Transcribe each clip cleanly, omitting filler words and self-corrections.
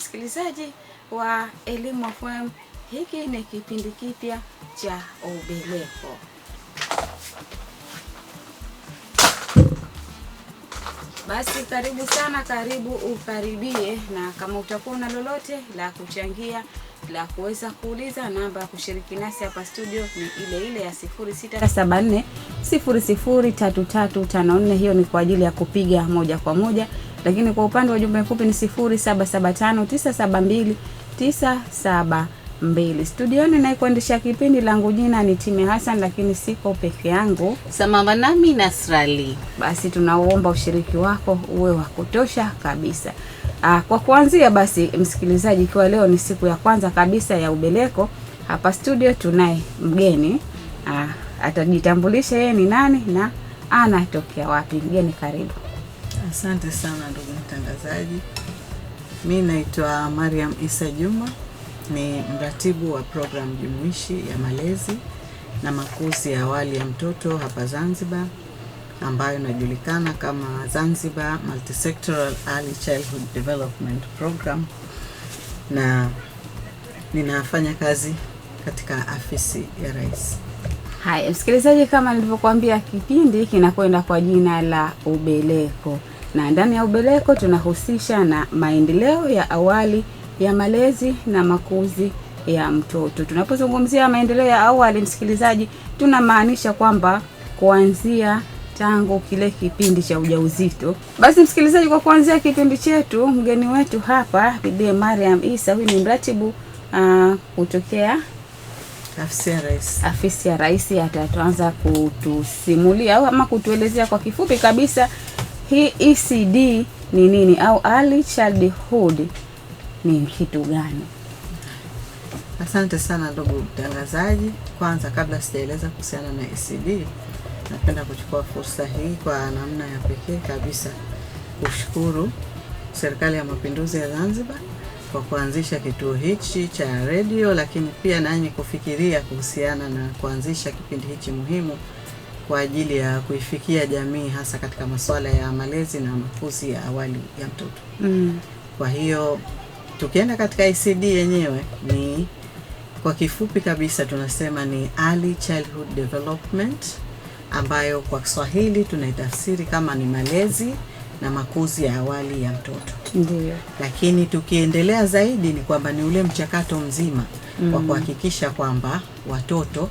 msikilizaji wa Elimu FM, hiki ni kipindi kipya cha Ubeleko. Basi karibu sana, karibu ukaribie, na kama utakuwa na lolote la kuchangia, la kuweza kuuliza, namba ya kushiriki nasi hapa studio ni ile ile ya 0674 003354. Hiyo ni kwa ajili ya kupiga moja kwa moja, lakini kwa upande wa jumbe mfupi ni 0775972972. Studioni na kuendesha kipindi langu jina ni Time Hassan, lakini siko peke yangu, sambamba nami Nasrali. Basi tunaomba ushiriki wako uwe wa kutosha kabisa. Kwa kuanzia basi msikilizaji, kwa leo ni siku ya kwanza kabisa ya Ubeleko, hapa studio tunaye mgeni. Atajitambulisha yeye ni nani na anatokea wapi. Mgeni, karibu. Asante sana ndugu mtangazaji. Mimi naitwa Mariam Isa Juma, ni mratibu wa programu jumuishi ya malezi na makuzi ya awali ya mtoto hapa Zanzibar, ambayo inajulikana kama Zanzibar Multisectoral Early Childhood Development Program, na ninafanya kazi katika afisi ya Rais. Hai, msikilizaji, kama nilivyokuambia, kipindi kinakwenda kwa jina la Ubeleko, na ndani ya Ubeleko tunahusisha na maendeleo ya awali ya malezi na makuzi ya mtoto. Tunapozungumzia maendeleo ya awali, msikilizaji, tunamaanisha kwamba kuanzia tangu kile kipindi cha ujauzito. Basi msikilizaji, kwa kuanzia kipindi chetu, mgeni wetu hapa Bibi Mariam Isa, huyu ni mratibu kutokea afisi ya Rais. Atatuanza kutusimulia ama kutuelezea kwa kifupi kabisa hii ECD ni nini, au Early Childhood ni kitu gani? Asante sana ndugu mtangazaji. Kwanza, kabla sijaeleza kuhusiana na ECD, napenda kuchukua fursa hii kwa namna ya pekee kabisa kushukuru Serikali ya Mapinduzi ya Zanzibar kwa kuanzisha kituo hichi cha radio, lakini pia nanyi kufikiria kuhusiana na kuanzisha kipindi hichi muhimu kwa ajili ya kuifikia jamii, hasa katika masuala ya malezi na makuzi ya awali ya mtoto. Kwa hiyo tukienda katika ECD yenyewe, ni kwa kifupi kabisa tunasema ni Early Childhood Development, ambayo kwa Kiswahili tunaitafsiri kama ni malezi na makuzi ya awali ya mtoto. Ndiyo. Lakini tukiendelea zaidi ni kwamba ni ule mchakato mzima wa kuhakikisha kwamba watoto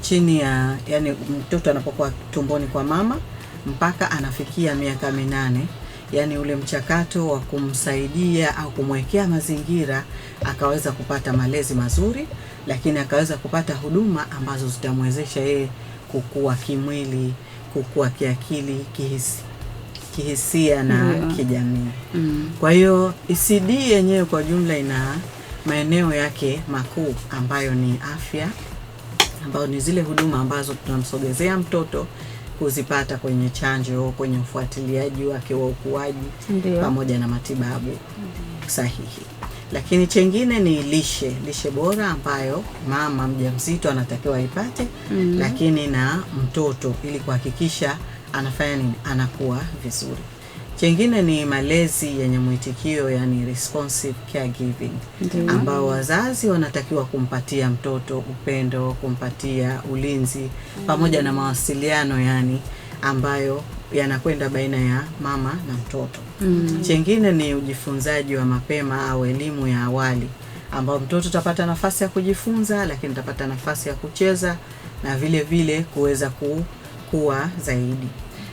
chini ya, yani mtoto anapokuwa tumboni kwa mama mpaka anafikia miaka 8, yani ule mchakato wa kumsaidia au kumwekea mazingira akaweza kupata malezi mazuri, lakini akaweza kupata huduma ambazo zitamwezesha yeye kukua kimwili, kukua kiakili, kihisia na kijamii. Kwa hiyo ECD yenyewe kwa jumla ina maeneo yake makuu ambayo ni afya, ambayo ni zile huduma ambazo tunamsogezea mtoto kuzipata kwenye chanjo, kwenye ufuatiliaji wake wa ukuaji, pamoja na matibabu sahihi. Lakini chengine ni lishe bora ambayo mama mjamzito anatakiwa ipate, lakini na mtoto, ili kuhakikisha anafanya nini, anakuwa vizuri. Chengine ni malezi yenye mwitikio, yani responsive caregiving, ambao wazazi wanatakiwa kumpatia mtoto upendo, kumpatia ulinzi, pamoja na mawasiliano, yani ambayo yanakwenda baina ya mama na mtoto. Chengine ni ujifunzaji wa mapema au elimu ya awali, ambao mtoto utapata nafasi ya kujifunza, lakini utapata nafasi ya kucheza na vile vile kuweza kukua zaidi.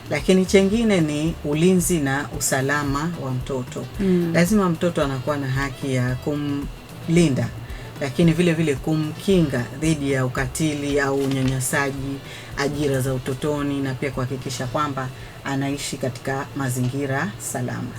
Lakini chengine ni ulinzi na usalama wa mtoto. Lazima mtoto anakuwa na haki ya kumlinda, lakini vile vile kumkinga dhidi ya ukatili au unyanyasaji, ajira za utotoni, na pia kuhakikisha kwamba anaishi katika mazingira salama.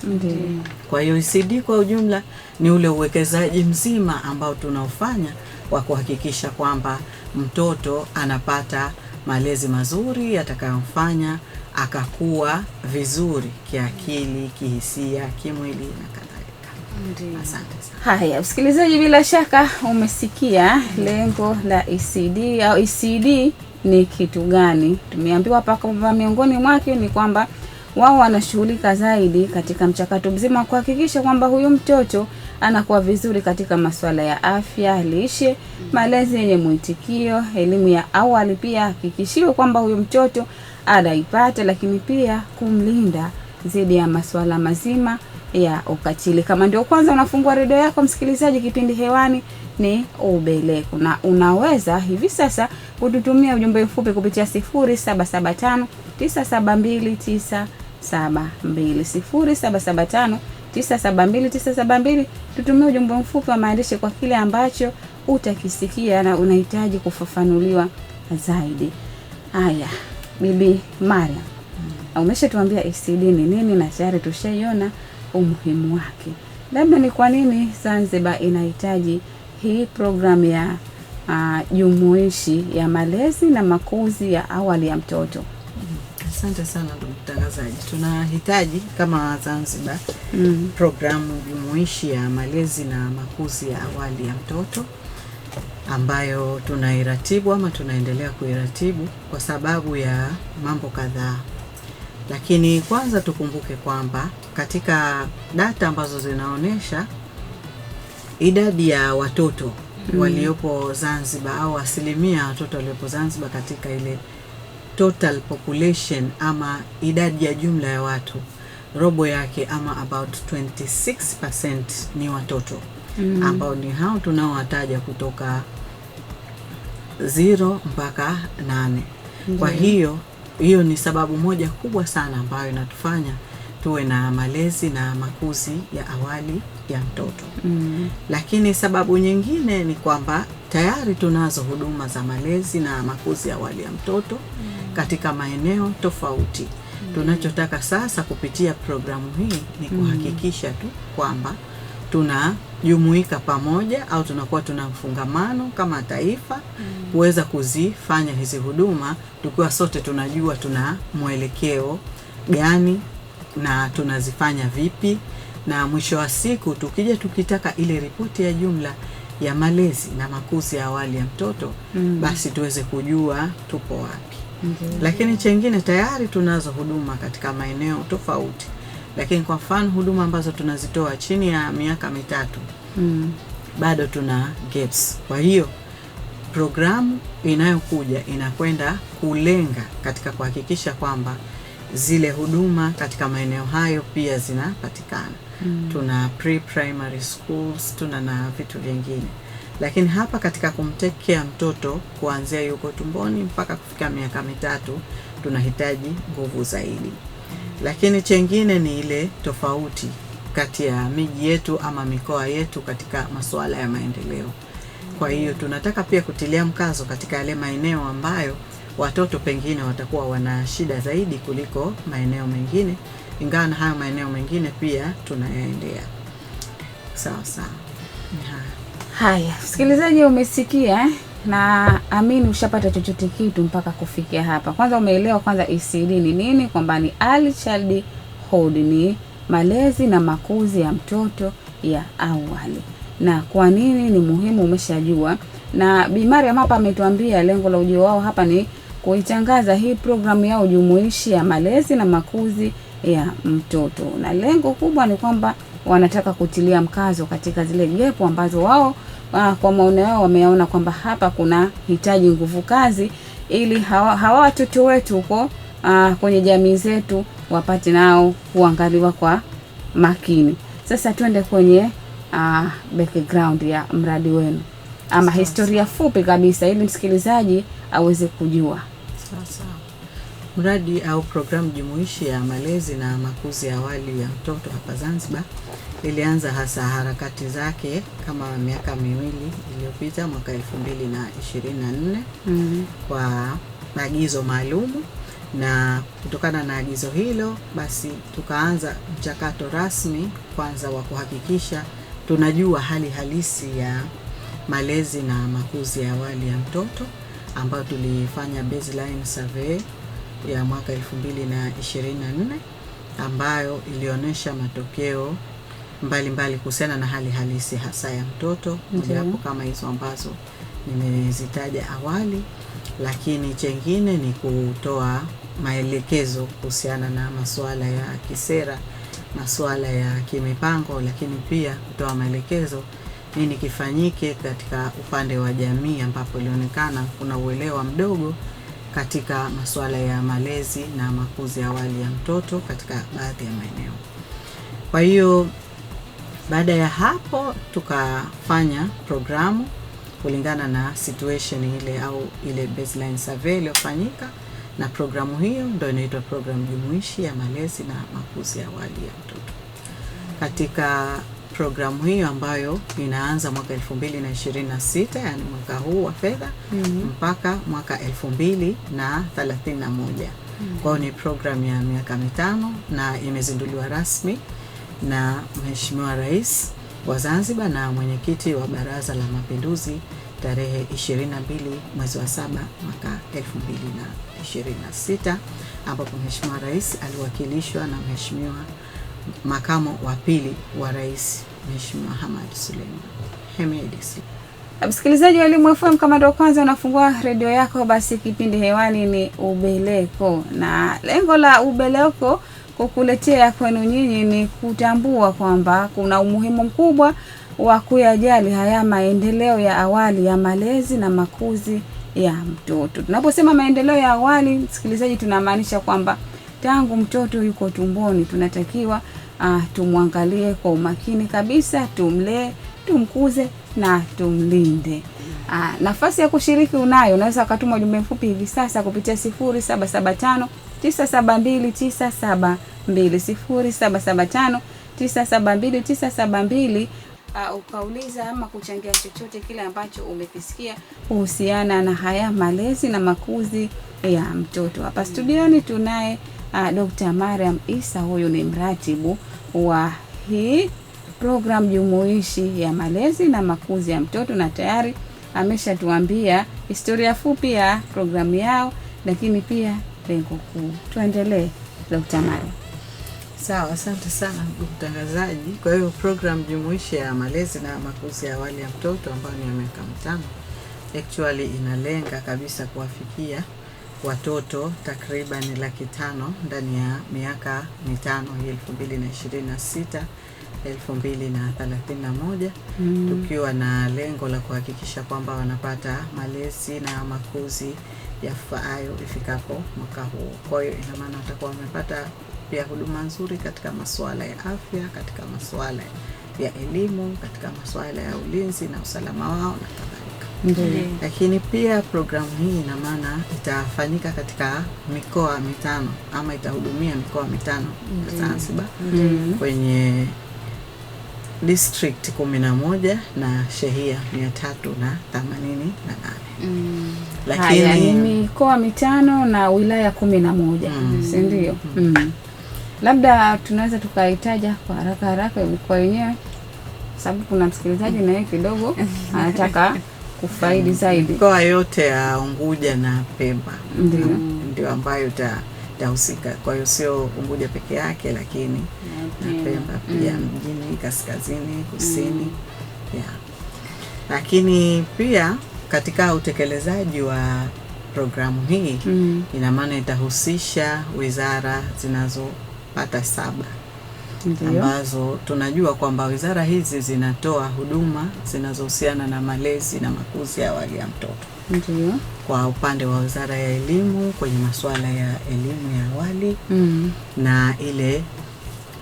Kwa hiyo ECD kwa ujumla ni ule uwekezaji mzima ambao tunaofanya wa kuhakikisha kwamba mtoto anapata malezi mazuri yatakayomfanya akakuwa vizuri kiakili, kihisia, kimwili na kadhalika. Asante sana. Haya, msikilizaji, bila shaka umesikia lengo la ECD au ECD ni kitu gani. Tumeambiwa hapa kwamba miongoni mwake ni kwamba wao wanashughulika zaidi katika mchakato mzima kuhakikisha kwamba huyu mtoto anakuwa vizuri katika masuala ya afya, lishe, malezi yenye mwitikio, elimu ya awali pia hakikishiwe kwamba huyo mtoto anaipata, lakini pia kumlinda dhidi ya masuala mazima ya ukatili. Kama ndio kwanza unafungua redio yako msikilizaji, kipindi hewani ni Ubeleko, na unaweza hivi sasa kututumia ujumbe mfupi kupitia 0775 972 972 0775 tutumie ujumbe mfupi wa maandishi kwa kile ambacho utakisikia na unahitaji kufafanuliwa zaidi. Haya, Bibi Mariam, umeshatuambia ECD ni nini na tayari tushaiona umuhimu wake. Labda ni kwa nini Zanzibar inahitaji hii programu ya jumuishi ya malezi na makuzi ya awali ya mtoto? Asante sana ndugu mtangazaji. Tunahitaji kama Zanzibar programu jumuishi ya malezi na makuzi ya awali ya mtoto ambayo tunairatibu ama tunaendelea kuiratibu kwa sababu ya mambo kadhaa. Lakini kwanza tukumbuke kwamba katika data ambazo zinaonesha idadi ya watoto waliopo Zanzibar au asilimia watoto waliopo Zanzibar katika ile total population ama idadi ya jumla ya watu, robo yake ama about 26% ni watoto ambao ni hao tunaowataja kutoka 0 mpaka 8. Kwa hiyo ni sababu moja kubwa sana ambayo inatufanya tuwe na malezi na makuzi ya awali ya mtoto. Lakini sababu nyingine ni kwamba tayari tunazo huduma za malezi na makuzi ya awali ya mtoto katika maeneo tofauti. Tunachotaka sasa kupitia programu hii ni kuhakikisha tu kwamba tunajumuika pamoja au tunakuwa tuna mfungamano kama taifa kuweza kuzifanya hizi huduma tukiwa sote tunajua tuna mwelekeo gani na tunazifanya vipi, na mwisho wa siku tukija tukitaka ile ripoti ya jumla ya malezi na makuzi ya awali ya mtoto basi tuweze kujua tupo wapi. Lakini chengine tayari tunazo huduma katika maeneo tofauti. Lakini kwa mfano huduma ambazo tunazitoa chini ya miaka 3 bado tuna gaps. Kwa hiyo programu inayokuja inakwenda kulenga katika kuhakikisha kwamba zile huduma katika maeneo hayo pia zinapatikana. Tuna pre-primary schools, tuna na vitu vingine. Lakini hapa katika kumtekea mtoto kuanzia yuko tumboni mpaka kufika miaka 3 tunahitaji nguvu zaidi. Lakini chengine ni ile tofauti kati ya miji yetu ama mikoa yetu katika masuala ya maendeleo. Kwa hiyo tunataka pia kutilia mkazo katika yale maeneo ambayo watoto pengine watakuwa wana shida zaidi kuliko maeneo mengine, ingawa na hayo maeneo mengine pia tunayaendea. Sawa sawa. Haya, msikilizaji, umesikia na amini ushapata chochote kitu mpaka kufikia hapa. Kwanza umeelewa kwanza ECD ni nini, kwamba ni early childhood, ni malezi na makuzi ya mtoto ya awali, na kwa nini ni muhimu umeshajua. Na Bi Mariam hapa ametuambia lengo la ujio wao hapa ni kuitangaza hii programu yao jumuishi ya malezi na makuzi ya mtoto, na lengo kubwa ni kwamba wanataka kutilia mkazo katika zile gepu ambazo wao kwa maono yao wameona kwamba hapa kuna hitaji nguvu kazi, ili hawa watoto wetu huko kwenye jamii zetu wapate nao kuangaliwa kwa makini. Sasa twende kwenye background ya mradi wenu ama historia fupi kabisa, ili msikilizaji aweze kujua. Sawa. Mradi au programu jumuishi ya malezi na makuzi ya awali ya mtoto hapa Zanzibar ilianza hasa harakati zake kama miaka 2 iliyopita, mwaka 2024 kwa agizo maalumu, na kutokana na agizo hilo basi tukaanza mchakato rasmi kwanza wa kuhakikisha tunajua hali halisi ya malezi na makuzi ya awali ya mtoto, ambayo tulifanya baseline survey ya mwaka 2024 ambayo ilionyesha matokeo mbalimbali kuhusiana na hali halisi hasa ya mtoto, mojawapo kama hizo ambazo nimezitaja awali. Lakini chengine ni kutoa maelekezo kuhusiana na masuala ya kisera masuala ya kimipango, lakini pia kutoa maelekezo nini kifanyike katika upande wa jamii, ambapo ilionekana kuna uelewa mdogo katika masuala ya malezi na makuzi ya awali ya mtoto katika baadhi ya maeneo. Kwa hiyo baada ya hapo tukafanya programu kulingana na situation ile au ile baseline survey iliyofanyika, na programu hiyo ndio inaitwa programu jumuishi ya malezi na makuzi ya awali ya mtoto. Katika programu hiyo ambayo inaanza mwaka 2026, yani mwaka huu wa fedha, mpaka mwaka 2031. Kwa hiyo ni programu ya miaka 5 na imezinduliwa rasmi na Mheshimiwa Rais wa Zanzibar na mwenyekiti wa Baraza la Mapinduzi tarehe 22 mwezi wa 7 mwaka 2026, ambapo Mheshimiwa Rais aliwakilishwa na Mheshimiwa Makamo wa pili wa Rais, Mheshimiwa Hamad Suleiman Hemedi. Msikilizaji wa Elimu FM, kama ndio kwanza unafungua redio yako, basi kipindi hewani ni Ubeleko, na lengo la Ubeleko kukuletea kwenu nyinyi ni kutambua kwamba kuna umuhimu mkubwa wa kuyajali haya maendeleo ya awali ya malezi na makuzi ya mtoto. Tunaposema maendeleo ya awali, msikilizaji, tunamaanisha kwamba tangu mtoto yuko tumboni tunatakiwa tumwangalie kwa umakini kabisa, tumlee, tumkuze na tumlinde. Nafasi ya kushiriki unayo, unaweza ukatuma ujumbe mfupi hivi sasa kupitia 0775 972 972 972 ukauliza ama kuchangia chochote kile ambacho umekisikia kuhusiana na haya malezi na makuzi ya mtoto. Hapa studioni tunaye Dr. Mariam Isa, huyu ni mratibu wa hii program jumuishi ya malezi na makuzi ya mtoto, na tayari ameshatuambia historia fupi ya programu yao, lakini pia lengo kuu. Tuendelee, Dr. Mariam. Sawa, asante sana mtangazaji. Kwa hiyo program jumuishi ya malezi na makuzi ya awali ya mtoto ambayo ni ya miaka 5 actually inalenga kabisa kuwafikia watoto takriban 500,000 ndani ya miaka 5 hii 2026 2031, tukiwa na lengo la kuhakikisha kwamba wanapata malezi na makuzi yafaayo ifikapo mwaka huu. Kwa hiyo ina maana watakuwa wamepata pia huduma nzuri katika masuala ya afya, katika masuala ya elimu, katika masuala ya ulinzi na usalama wao na kadhalika. Lakini pia programu hii ina maana itafanyika katika mikoa 5 ama itahudumia mikoa 5 ya Zanzibar kwenye district 11 na shehia 388. Lakini mikoa 5 na wilaya 11, si ndio? Labda tunaweza tukaitaja kwa haraka mikoa yenyewe, sababu kuna msikilizaji na yeye kidogo anataka kufaidi zaidi. Mikoa yote ya Unguja na Pemba ndio ambayo itahusika. Kwa hiyo sio Unguja peke yake, lakini na Pemba pia, mjini, kaskazini, kusini. Lakini pia katika utekelezaji wa programu hii ina maana itahusisha wizara zinazopata 7 ambazo tunajua kwamba wizara hizi zinatoa huduma zinazohusiana na malezi na makuzi ya awali ya mtoto. Kwa upande wa Wizara ya Elimu kwenye masuala ya elimu ya awali na ile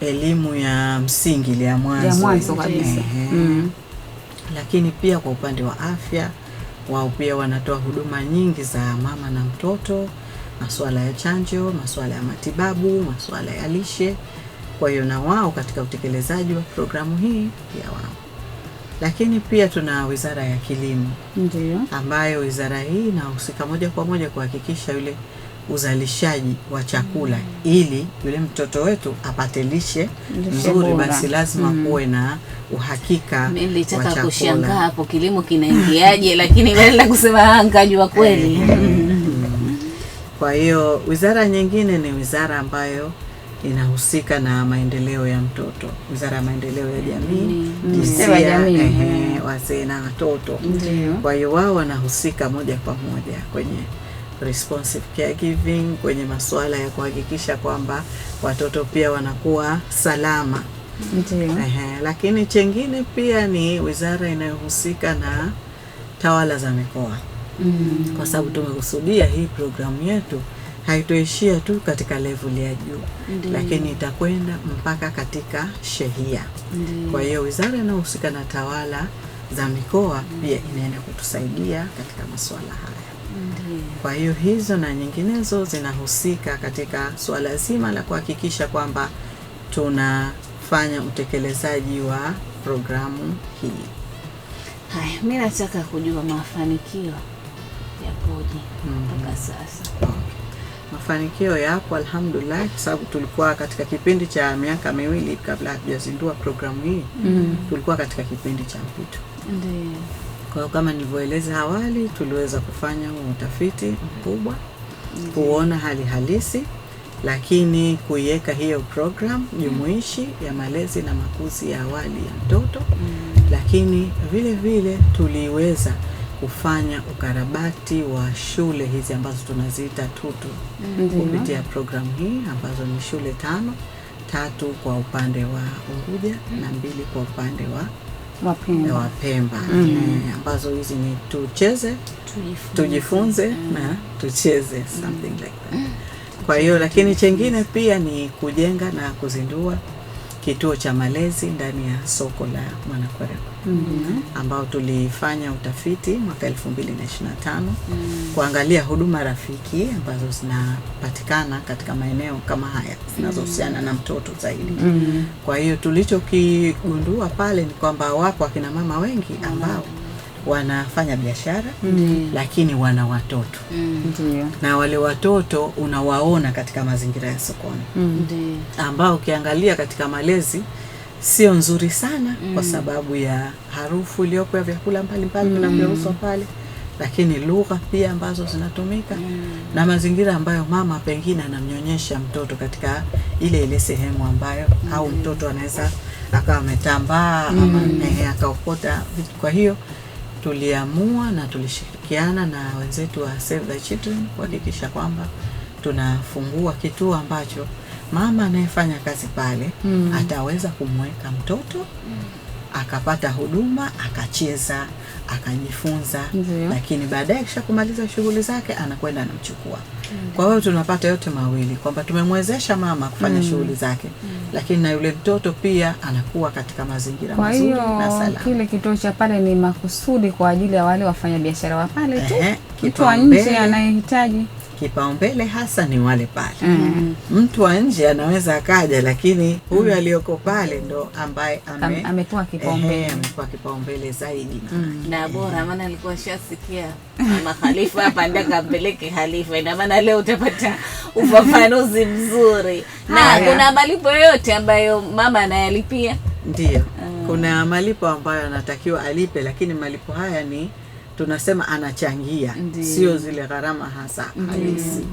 elimu ya msingi ile ya mwanzo kabisa. Lakini pia kwa upande wa afya, wao pia wanatoa huduma nyingi za mama na mtoto, masuala ya chanjo, masuala ya matibabu, masuala ya lishe. Kwa hiyo na wao katika utekelezaji wa programu hii ya wao. Lakini pia tuna Wizara ya Kilimo, ambayo wizara hii inahusika moja kwa moja kuhakikisha yule uzalishaji wa chakula ili yule mtoto wetu apate lishe nzuri. Basi lazima kuwe na uhakika. Nilitaka kushangaa hapo kilimo kinaingiaje, lakini badala kusema ngajua kweli. Kwa hiyo wizara nyingine ni wizara ambayo inahusika na maendeleo ya mtoto, Wizara ya Maendeleo ya Jamii, Jinsia, Wazee na Watoto. Kwa hiyo wao wanahusika moja kwa moja kwenye responsive caregiving, kwenye masuala ya kuhakikisha kwamba watoto pia wanakuwa salama. Ndiyo. Lakini chengine pia ni wizara inayohusika na tawala za mikoa. Kwa sababu tumekusudia hii programu yetu haitoishia tu katika level ya juu, lakini itakwenda mpaka katika shehia. Kwa hiyo wizara inayohusika na tawala za mikoa pia inaenda kutusaidia katika masuala haya. Kwa hiyo hizo na nyinginezo zinahusika katika suala zima la kuhakikisha kwamba tunafanya utekelezaji wa programu hii. Haya, mimi nataka kujua mafanikio yapoje mpaka sasa. Mafanikio yapo alhamdulillah, kwa sababu tulikuwa katika kipindi cha miaka miwili kabla hatujazindua programu hii. Tulikuwa katika kipindi cha mpito. Ndiyo. Kwa hiyo kama nilivyoeleza awali, tuliweza kufanya utafiti mkubwa kuona hali halisi, lakini kuiweka hiyo program jumuishi ya malezi na makuzi ya awali ya mtoto. Lakini vile vile tuliweza kufanya ukarabati wa shule hizi ambazo tunaziita tutu kupitia programu hii, ambazo ni shule 3 kwa upande wa Unguja na 2 kwa upande wa Pemba. Ambazo hizi ni tucheze, tujifunze na tucheze, something like that. Kwa hiyo lakini chengine pia ni kujenga na kuzindua kituo cha malezi ndani ya soko la Mwanakwerekwe, ambao tulifanya utafiti mwaka 2025 kuangalia huduma rafiki ambazo zinapatikana katika maeneo kama haya zinazohusiana na mtoto zaidi. Kwa hiyo tulichokigundua pale ni kwamba wapo akina mama wengi ambao wanafanya biashara lakini wana watoto. Na wale watoto unawaona katika mazingira ya sokoni, ambao ukiangalia katika malezi sio nzuri sana kwa sababu ya harufu iliyopo ya vyakula mbalimbali vinavyouzwa pale, lakini lugha pia ambazo zinatumika na mazingira ambayo mama pengine anamnyonyesha mtoto katika ile sehemu ambayo au mtoto anaweza akawa ametambaa ama akaokota vitu. Kwa hiyo tuliamua na tulishirikiana na wenzetu wa Save the Children kuhakikisha kwamba tunafungua kituo ambacho mama anayefanya kazi pale ataweza kumweka mtoto akapata huduma, akacheza, akajifunza, lakini baadaye kisha kumaliza shughuli zake anakwenda anamchukua. Kwa hiyo tunapata yote mawili, kwamba tumemwezesha mama kufanya shughuli zake, lakini na yule mtoto pia anakuwa katika mazingira mazuri na salama. Kwa hiyo kile kituo cha pale ni makusudi kwa ajili ya wale wafanya biashara wa pale tu. Mtu wa nje anayehitaji, kipaumbele hasa ni wale pale. Mtu wa nje anaweza akaja, lakini huyu aliyoko pale ndo ambaye amepewa kipaumbele. Amepewa kipaumbele zaidi. Na bora, maana alikuwa shasikia Mama Khalifa hapa ndio kampeleke Khalifa. Ina maana leo utapata ufafanuzi mzuri. Na kuna malipo yote ambayo mama anayalipia? Ndiyo. Kuna malipo ambayo anatakiwa alipe, lakini malipo haya ni tunasema anachangia, sio zile gharama hasa halisi.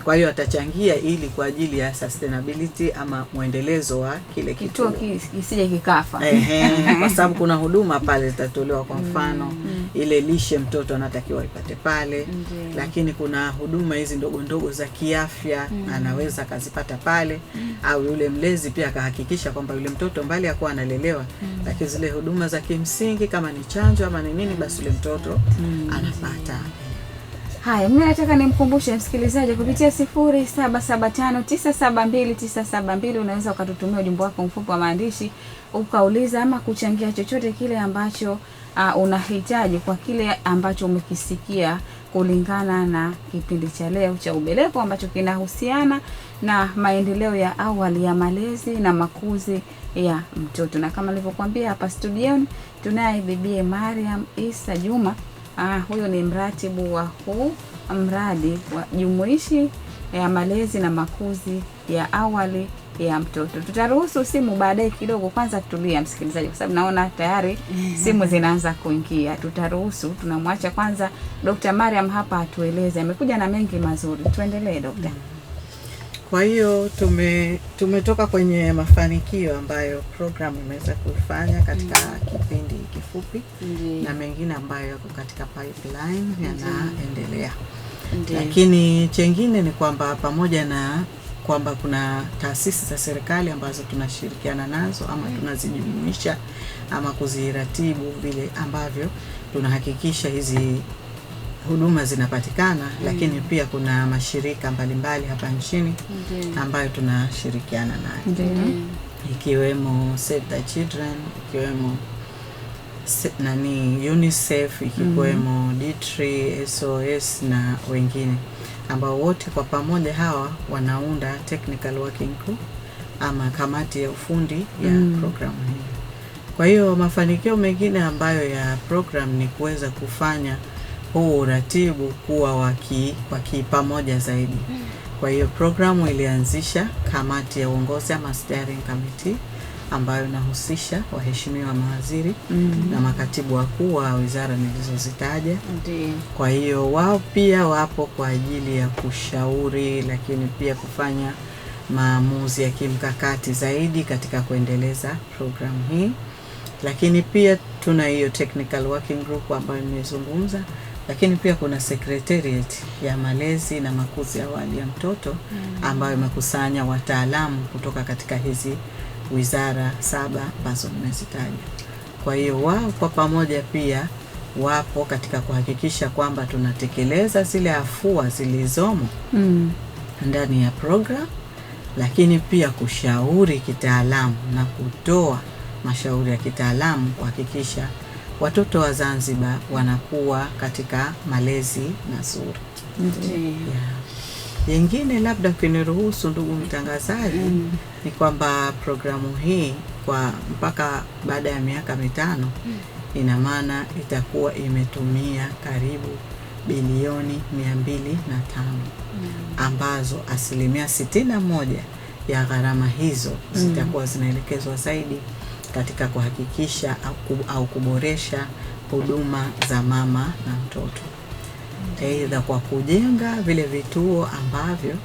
Kwa hiyo atachangia ili kwa ajili ya sustainability ama muendelezo wa kile kituo kisije kikafa. Kwa sababu kuna huduma pale zitatolewa, kwa mfano ile lishe mtoto anatakiwa ipate pale, lakini kuna huduma hizi ndogo ndogo za kiafya anaweza kazipata pale, au yule mlezi pia akahakikisha kwamba yule mtoto mbali ya kuwa analelewa, lakini zile huduma za kimsingi kama ni chanjo ama ni nini, basi yule mtoto anapata. Haya, mimi nataka nimkumbushe msikilizaji kupitia 0775972972 unaweza ukatutumia ujumbe wako mfupi wa maandishi ukauliza ama kuchangia chochote kile ambacho unahitaji kwa kile ambacho umekisikia kulingana na kipindi cha leo cha Ubeleko ambacho kinahusiana na maendeleo ya awali ya malezi na makuzi ya mtoto. Na kama nilivyokuambia hapa studioni tunaye Bibi Mariam Isa Juma. Huyo ni mratibu wa huu mradi wa jumuishi ya malezi na makuzi ya awali ya mtoto. Tutaruhusu simu baadaye kidogo, kwanza tulia msikilizaji, kwa sababu naona tayari simu zinaanza kuingia. Tutaruhusu, tunamwacha kwanza Dr. Mariam hapa atueleze, amekuja na mengi mazuri. Tuendelee Dr. Kwa hiyo tumetoka kwenye mafanikio ambayo program imeweza kufanya katika kipindi kifupi na mengine ambayo yako katika pipeline yanaendelea. Lakini chengine ni kwamba pamoja na kwamba kuna taasisi za serikali ambazo tunashirikiana nazo ama tunazijumuisha ama kuziratibu vile ambavyo tunahakikisha hizi huduma zinapatikana, lakini pia kuna mashirika mbalimbali hapa nchini ambayo tunashirikiana nayo, ikiwemo Save the Children, ikiwemo UNICEF, ikiwemo D3, SOS na wengine ambao wote kwa pamoja hawa wanaunda technical working group ama kamati ya ufundi ya programu hii. Kwa hiyo mafanikio mengine ambayo ya program ni kuweza kufanya huu uratibu kuwa waki pamoja zaidi. Kwa hiyo programu ilianzisha kamati ya uongozi ama steering committee ambayo inahusisha waheshimiwa mawaziri na makatibu wakuu wa wizara nilizozitaja. Kwa hiyo wao pia wapo kwa ajili ya kushauri, lakini pia kufanya maamuzi ya kimkakati zaidi katika kuendeleza programu hii. Lakini pia tuna hiyo technical working group ambayo nimezungumza, lakini pia kuna secretariat ya malezi na makuzi ya awali ya mtoto ambayo imekusanya wataalamu kutoka katika hizi wizara 7 ambazo nimezitaja. Kwa hiyo wao kwa pamoja pia wapo katika kuhakikisha kwamba tunatekeleza zile afua zilizomo ndani ya program, lakini pia kushauri kitaalamu na kutoa mashauri ya kitaalamu kuhakikisha watoto wa Zanzibar wanakuwa katika malezi mazuri. Yengine labda kuniruhusu ndugu mtangazaji ni kwamba programu hii kwa mpaka baada ya miaka 5 ina maana itakuwa imetumia karibu bilioni 205 ambazo 61% ya gharama hizo zitakuwa zinaelekezwa zaidi katika kuhakikisha au kuboresha huduma za mama na mtoto. Aidha kwa kujenga vile vituo ambavyo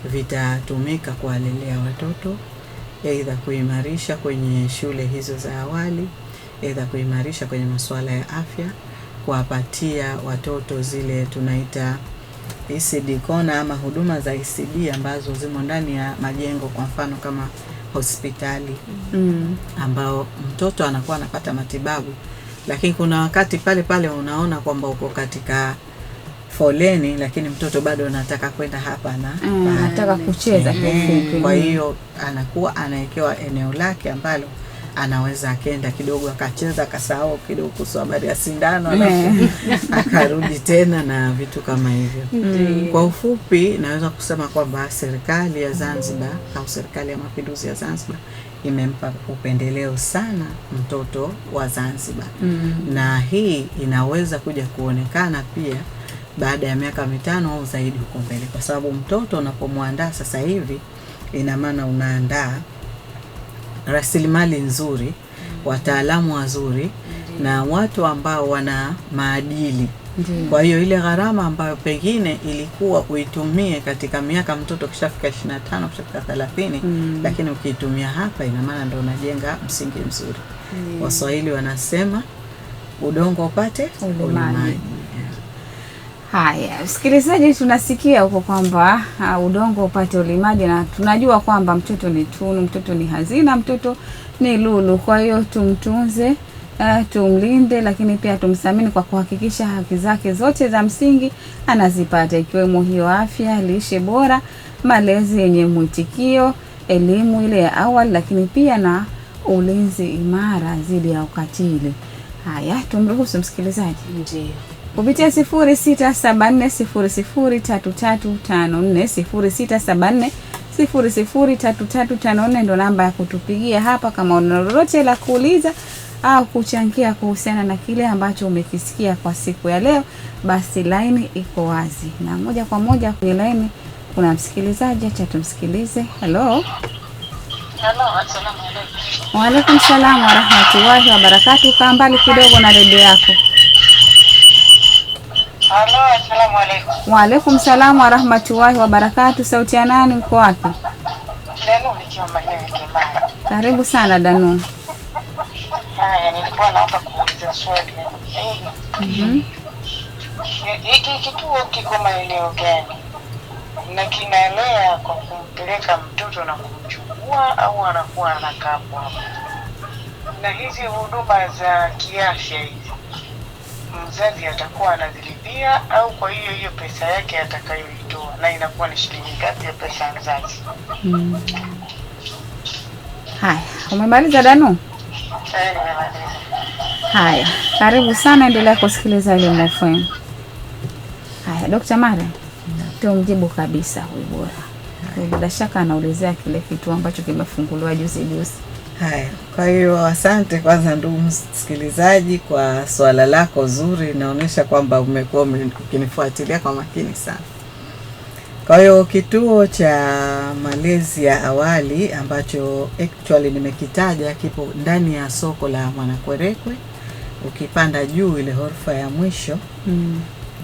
vitatumika kuwalelea watoto, aidha kuimarisha kwenye shule hizo za awali, aidha kuimarisha kwenye masuala ya afya, kuwapatia watoto zile tunaita ECD kona ama huduma za ECD ambazo zimo ndani ya majengo, kwa mfano kama hospitali ambao mtoto anakuwa anapata matibabu, lakini kuna wakati pale unaona kwamba uko katika foleni, lakini mtoto bado anataka kwenda hapa na anataka kucheza. Kwa hiyo anakuwa anawekewa eneo lake ambalo anaweza akaenda kidogo akacheza, akasahau kidogo kuhusu habari ya sindano, alafu akarudi tena na vitu kama hivyo. Kwa ufupi naweza kusema kwamba serikali ya Zanzibar au serikali ya Mapinduzi ya Zanzibar imempa upendeleo sana mtoto wa Zanzibar. Na hii inaweza kuja kuonekana pia baada ya miaka 5 au zaidi huko mbele, kwa sababu mtoto unapomwandaa sasa hivi ina maana unaandaa rasilimali nzuri, wataalamu wazuri na watu ambao wana maadili. Kwa hiyo ile gharama ambayo pengine ilikuwa uitumie katika miaka mtoto kishafika 25 kishafika 30, lakini ukiitumia hapa ina maana ndio unajenga msingi mzuri. Waswahili wanasema udongo upate ulimaji. Haya, msikilizaji, tunasikia huko kwamba udongo upate ulimaji, na tunajua kwamba mtoto ni tunu, mtoto ni hazina, mtoto ni lulu. Kwa hiyo tumtunze, tumlinde, lakini pia tumthamini kwa kuhakikisha haki zake zote za msingi anazipata, ikiwemo hiyo afya, lishe bora, malezi yenye mwitikio, elimu ile ya awali, lakini pia na ulinzi imara dhidi ya ukatili. Haya, tumruhusu msikilizaji. Ndiyo. Kupitia 0674003354, 0674003354 ndo namba ya kutupigia hapa kama una lolote la kuuliza au kuchangia kuhusiana na kile ambacho umekisikia kwa siku ya leo. Basi line iko wazi, na moja kwa moja kwenye line kuna msikilizaji. Acha tumsikilize. Hello. Hello, assalamu alaykum. Wa alaykum salaam wa rahmatullahi wa barakatuh. Kaa mbali kidogo na redio yako. Hello, assalamu alaykum. Wa alaykum salaam wa rahmatullahi wa barakatuh. Sauti ya nani, uko wapi? Danu nikiwa maeneo ya Kimara. Karibu sana Danu. Haya, nilikuwa naomba kuuliza swali. hiki kituo kiko maeneo gani? Na kinalea kwa kumpeleka mtoto na kumchukua au anakuwa anakaa hapo? Na hizi huduma za kiafya hizi mzazi atakuwa anazilipia au kwa hiyo pesa yake atakayoitoa, na inakuwa ni shilingi ngapi ya pesa ya mzazi? Haya, umemaliza Danu? Haya, karibu sana, endelea kusikiliza Elimu FM. Haya, Dr. Mara, tumjibu kabisa huyu bora. Bila shaka anaulizea kile kitu ambacho kimefunguliwa juzi. Haya, kwa hiyo asante kwanza ndugu msikilizaji kwa swala lako zuri, inaonyesha kwamba umekuwa ukinifuatilia kwa makini sana. Kwa hiyo kituo cha malezi ya awali ambacho actually nimekitaja kipo ndani ya soko la Mwanakwerekwe. Ukipanda juu ile ghorofa ya mwisho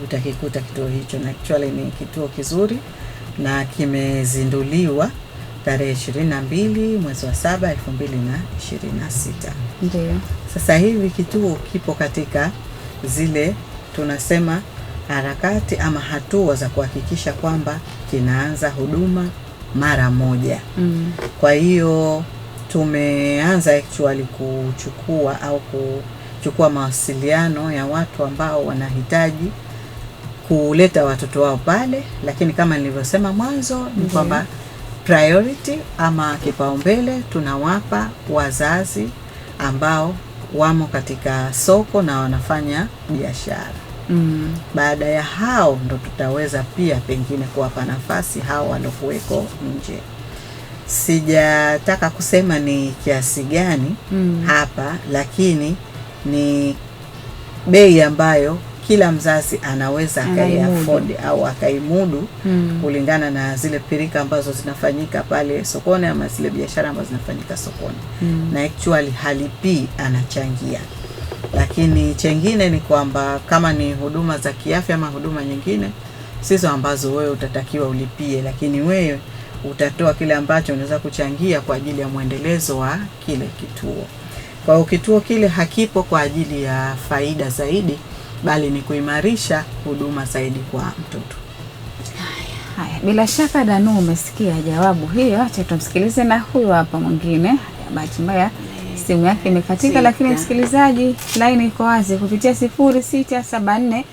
utakikuta kituo hicho, na actually ni kituo kizuri na kimezinduliwa tarehe 22 mwezi wa 7 2026. Ndio. Sasa hivi kituo kipo katika zile tunasema harakati ama hatua za kuhakikisha kwamba kinaanza huduma mara moja. Kwa hiyo tumeanza actually kuchukua mawasiliano ya watu ambao wanahitaji kuleta watoto wao pale, lakini kama nilivyosema mwanzo ni kwamba priority ama kipaumbele tunawapa wazazi ambao wamo katika soko na wanafanya biashara. Baada ya hao ndo tutaweza pia pengine kuwapa nafasi hao walokuweko nje. Sijataka kusema ni kiasi gani hapa, lakini ni bei ambayo kila mzazi anaweza akaiafford au akaimudu kulingana na zile pirika ambazo zinafanyika pale sokoni ama zile biashara ambazo zinafanyika sokoni. Na actually halipii, anachangia. Lakini chengine ni kwamba kama ni huduma za kiafya ama huduma nyingine sizo ambazo wewe utatakiwa ulipie, lakini wewe utatoa kile ambacho unaweza kuchangia kwa ajili ya muendelezo wa kile kituo. Kwa hiyo kituo kile hakipo kwa ajili ya faida zaidi, bali ni kuimarisha huduma zaidi kwa mtoto. Haya, bila shaka Danu umesikia jawabu hiyo. Acha tumsikilize na huyo hapa mwingine. Bahati mbaya simu yake imekatika, lakini msikilizaji, line iko wazi kupitia 0674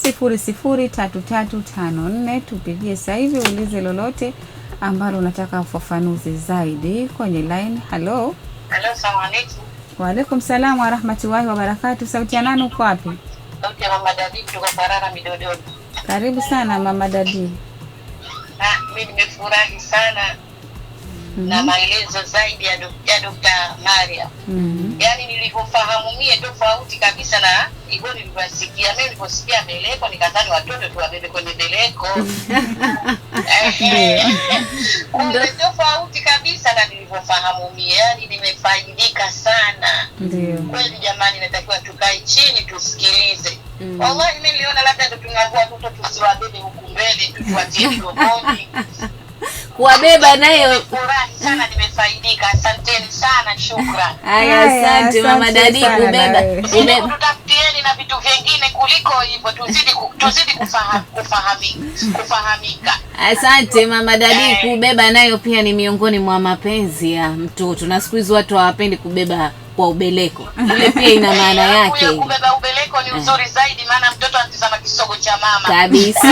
003354. Tupigie sasa hivi ulize lolote ambalo unataka ufafanuzi zaidi kwenye line. Hello. Hello, salamu alaykum. Wa alaykum salaam wa rahmatullahi wa barakatuh. Sauti ya nani, uko wapi? Sauti ya Mama Dadi kutoka Parara Midodoni. Karibu sana Mama Dadi. Mimi nimefurahi sana na maelezo zaidi ya Dr. Maria. Yaani nilivyofahamu mie tofauti kabisa na hivyo nilivyosikia. Mimi niliposikia mbeleko nikadhani watoto tu wabebe kwenye mbeleko. Ndio tofauti kabisa na nilivyofahamu mie. Yaani nimefaidika sana. Ndio. Kweli jamani, natakiwa tukae chini tusikilize. Wallahi mimi niliona labda tunaambia watoto tusiwabebe huku mbele, tutuachie mdomoni. Kuwabeba nayo Furahi sana, nimefaidika. Asanteni sana, shukrani. Haya, asante Mama Dadi kubeba. Tutafutieni na vitu vingine kuliko hivyo, tuzidi kufahamika. Asante Mama Dadi kubeba nayo pia ni miongoni mwa mapenzi ya mtoto. Na siku hizo watu hawapendi kubeba kwa ubeleko. Ile pia ina maana yake. Kubeba ubeleko ni uzuri zaidi, maana mtoto anatazama kisogo cha mama. Kabisa.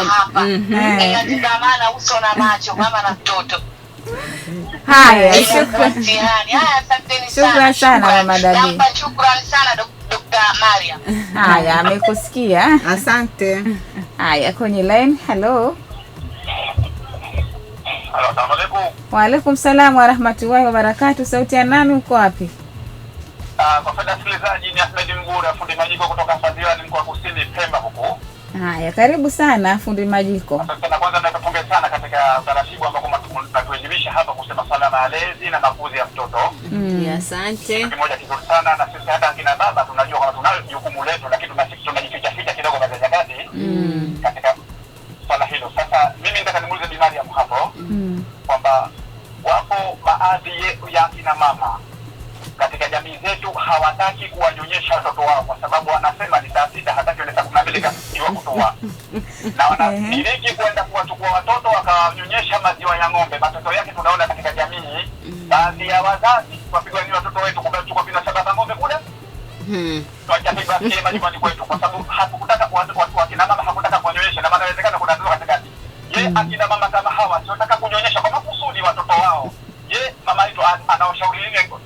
Hapa. Anatazama uso na macho mama na mtoto. Haya, shukrani. Asanteni sana Mama Dadi. Shukrani sana Dr. Maria. Haya, amekusikia. Asante. Haya, kwenye line. Hello. Assalamu alaykum. Wa alaykum salaam wa rahmatullahi wa barakatuh. Sauti ya nani, uko wapi? Kwa faida msikilizaji, ni Ahmed Mgura, fundi majiko kutoka Fadhila mkoa Kusini Pemba huko. Haya, karibu sana fundi majiko. Asante na kwanza natapongeza sana katika utaratibu ambao tunatuelimisha hapa kusema swala malezi na makuzi ya mtoto. Asante. Ni moja kizuri sana, na sisi hata kina baba tunajua kwamba tunalo jukumu letu, lakini tunajificha kidogo baadhi ya nyakati katika swala hilo. Sasa mimi nataka nimuulize Bi Mariam hapo kwamba wapo baadhi ya kina mama katika jamii zetu hawataki kuwanyonyesha watoto wao kwa sababu wanasema ni saa 6 hataki ile saa 12 wanaruhusiwa kutoa na wanamiliki kwenda kuwachukua watoto wakawanyonyesha maziwa ya ng'ombe. Matokeo yake tunaona katika jamii baadhi ya wazazi wapigwa ni watoto wetu kuchukua vinasaba vya ng'ombe kule tuachapigwa kile majumbani kwetu, kwa sababu hakutaka wakina mama hakutaka kunyonyesha, na maana inawezekana kuna tatizo katikati. Je, akina mama kama hawa siotaka kunyonyesha kwa makusudi watoto wao, je, mama yetu anaoshauri nini kwa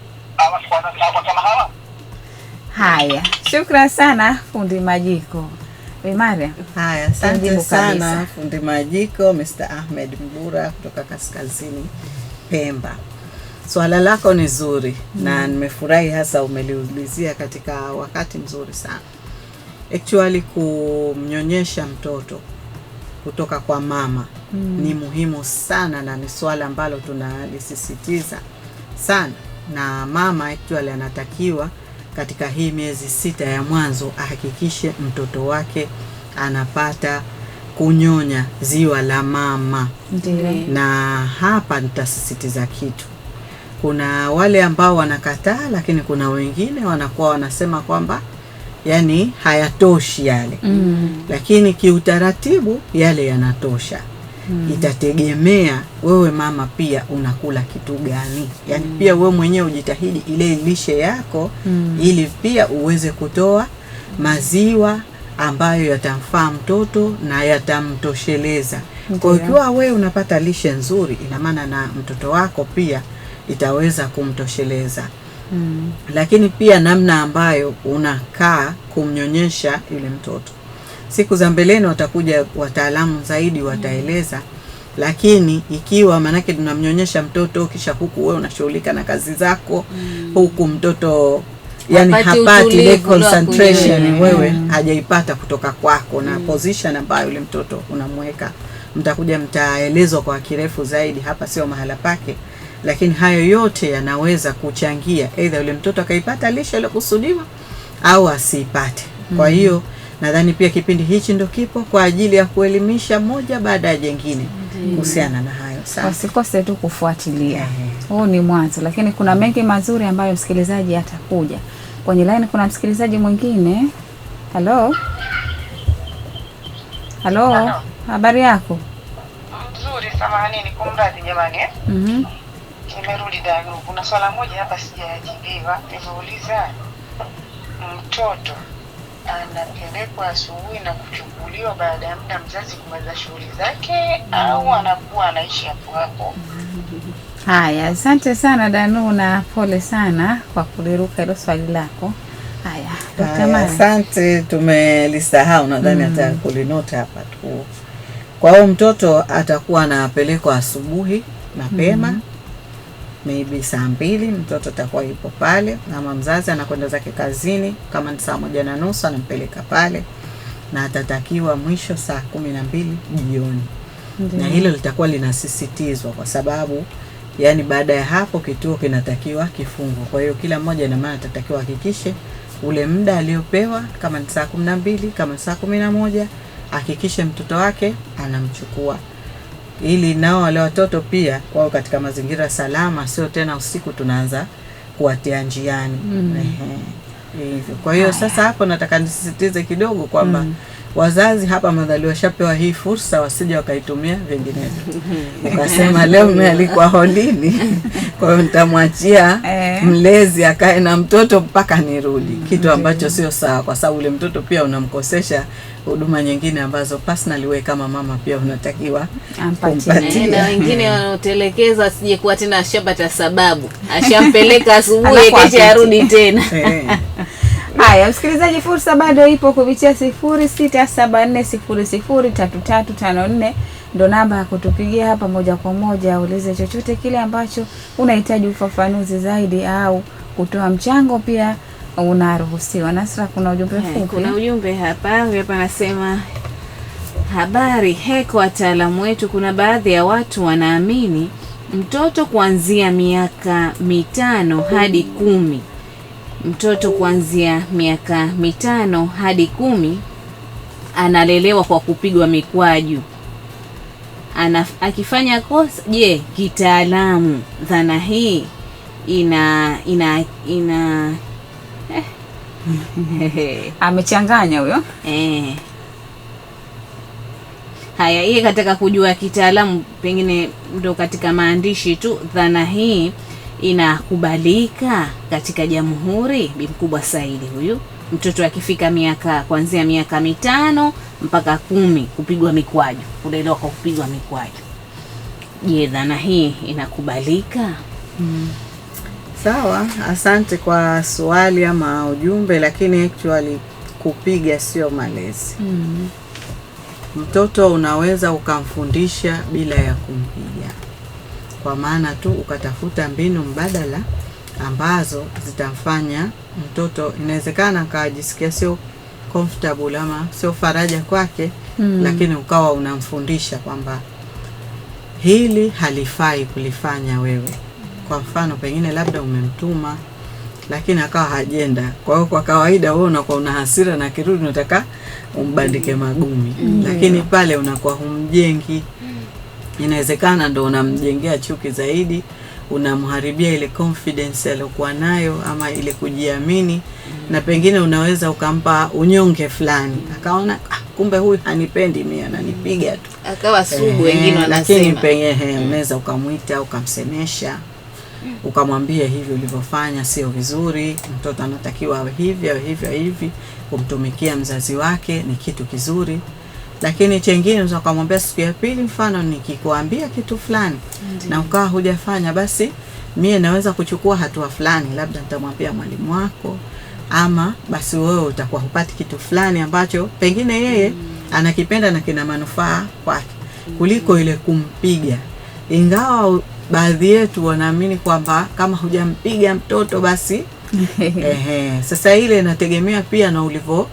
kama hawa? Haya, shukrani sana fundi Majiko. Maria. Haya, asante sana fundi Majiko Mr. Ahmed Mbura kutoka Kaskazini Pemba. Swala lako ni zuri na nimefurahi hasa umeliulizia katika wakati mzuri sana. Actually kumnyonyesha mtoto kutoka kwa mama ni muhimu sana na ni swala ambalo tunalisisitiza sana, na mama actually anatakiwa katika hii miezi 6 ya mwanzo ahakikishe mtoto wake anapata kunyonya ziwa la mama. Ndiyo. Na hapa nitasisitiza kitu. Kuna wale ambao wanakataa, lakini kuna wengine wanakuwa wanasema kwamba yani hayatoshi yale. Lakini kiutaratibu yale yanatosha. Itategemea wewe mama pia unakula kitu gani. Yani pia wewe mwenyewe ujitahidi ile lishe yako ili pia uweze kutoa maziwa ambayo yatamfaa mtoto na yatamtosheleza. Kwa hiyo ikiwa wewe unapata lishe nzuri, ina maana na mtoto wako pia itaweza kumtosheleza. Lakini pia namna ambayo unakaa kumnyonyesha yule mtoto. Siku za mbeleni watakuja wataalamu zaidi wataeleza, lakini ikiwa manake tunamnyonyesha mtoto kisha huku wewe unashughulika na kazi zako, huku mtoto yani hapati ile concentration wewe hajaipata kutoka kwako na position ambayo yule mtoto unamweka. Mtakuja mtaelezwa kwa kirefu zaidi, hapa sio mahala pake, lakini hayo yote yanaweza kuchangia either yule mtoto akaipata lishe ile kusudiwa au asipate. Kwa hiyo nadhani pia kipindi hichi ndo kipo kwa ajili ya kuelimisha moja baada ya jingine kuhusiana na hayo. Sasa wasikose tu kufuatilia. Huu ni mwanzo, lakini kuna mengi mazuri ambayo msikilizaji atakuja. Kwenye line kuna msikilizaji mwingine. Hello? Hello? Habari yako? Nzuri, samahani nikumradhi jamani. Nimerudi Danu. Kuna swala moja hapa sijajibiwa. Nimeuliza mtoto anapelekwa asubuhi na kuchukuliwa baada ya muda mzazi kumaliza shughuli zake au anakuwa anaishi hapo hapo? Haya, asante sana Danu na pole sana kwa kuliruka hilo swali lako. Haya, Dr. Mara. Asante, tumelisahau nadhani hata kulinota hapa tu. Kwa hiyo mtoto atakuwa anapelekwa asubuhi mapema. Maybe saa 2 mtoto atakuwa yupo pale, na mzazi anakwenda zake kazini, kama ni saa 1:30 anampeleka pale, na atatakiwa mwisho saa 12 jioni. Na hilo litakuwa linasisitizwa kwa sababu yani baada ya hapo kituo kinatakiwa kifungwe. Kwa hiyo kila mmoja na maana atatakiwa hakikishe ule muda aliopewa, kama ni saa 12 kama saa 11, hakikishe mtoto wake anamchukua, ili nao wale watoto pia wao katika mazingira salama, sio tena usiku tunaanza kuwatia njiani. Hivyo. Kwa hiyo sasa hapo nataka nisisitize kidogo kwamba wazazi hapa madhali washapewa hii fursa wasije wakaitumia vinginevyo. Ukasema leo mmealikwa holini, kwa hiyo nitamwachia mlezi akae na mtoto mpaka nirudi. Kitu ambacho sio sawa, kwa sababu ule mtoto pia unamkosesha huduma nyingine ambazo personally wewe kama mama pia unatakiwa kumpatia. Na wengine wanaotelekeza asije kuwa tena ashapata sababu. Ashampeleka asubuhi kisha arudi tena. Haya, msikilizaji, fursa bado ipo kupitia 0674003354 ndo namba ya kutupigia hapa moja kwa moja, ulize chochote kile ambacho unahitaji ufafanuzi zaidi au kutoa mchango pia unaruhusiwa. Nasra, kuna ujumbe mfupi. Kuna ujumbe hapa anasema, habari heko wataalamu wetu, kuna baadhi ya watu wanaamini mtoto kuanzia miaka 5 hadi 10, mtoto kuanzia miaka 5 hadi 10 analelewa kwa kupigwa mikwaju. Akifanya kosa, je, kitaalamu dhana hii ina amechanganya huyo. Haya, yeye kataka kujua kitaalamu, pengine ndo katika maandishi tu, dhana hii inakubalika katika jamhuri? Bi Mkubwa Saidi huyu, mtoto akifika kuanzia miaka 5 mpaka 10 kupigwa mikwaju, kulelewa kwa kupigwa mikwaju. Je, dhana hii inakubalika? Sawa, asante kwa swali ama ujumbe, lakini actually kupiga sio malezi. Mtoto unaweza ukamfundisha bila ya kumpiga, kwa maana tu ukatafuta mbinu mbadala ambazo zitamfanya mtoto, inawezekana akajisikia sio comfortable ama sio faraja kwake, lakini ukawa unamfundisha kwamba hili halifai kulifanya wewe. Kwa mfano pengine labda umemtuma lakini akawa hajenda, kwa hiyo kwa kawaida wewe unakuwa una hasira na kirudi unataka umbandike magumi, lakini pale unakuwa humjengi. Inawezekana ndo unamjengea chuki zaidi, unamharibia ile confidence aliyokuwa nayo ama ile kujiamini, na pengine unaweza ukampa unyonge fulani, akaona kumbe huyu hanipendi mimi, ananipiga tu, akawa sugu. Wengine wanasema, lakini pengine unaweza ukamwita, ukamsemesha, ukamwambia hivi ulivyofanya sio vizuri, mtoto anatakiwa awe hivi au hivi au hivi, kumtumikia mzazi wake ni kitu kizuri. Lakini chengine unaweza kumwambia siku ya pili, mfano nikikuambia kitu fulani na ukawa hujafanya, basi mimi naweza kuchukua hatua fulani, labda nitamwambia mwalimu wako, ama basi wewe utakuwa hupati kitu fulani ambacho pengine yeye anakipenda na kina manufaa kwake, kuliko ile kumpiga. Ingawa baadhi yetu wanaamini kwamba kama hujampiga mtoto basi sasa ile inategemea pia na ulivyo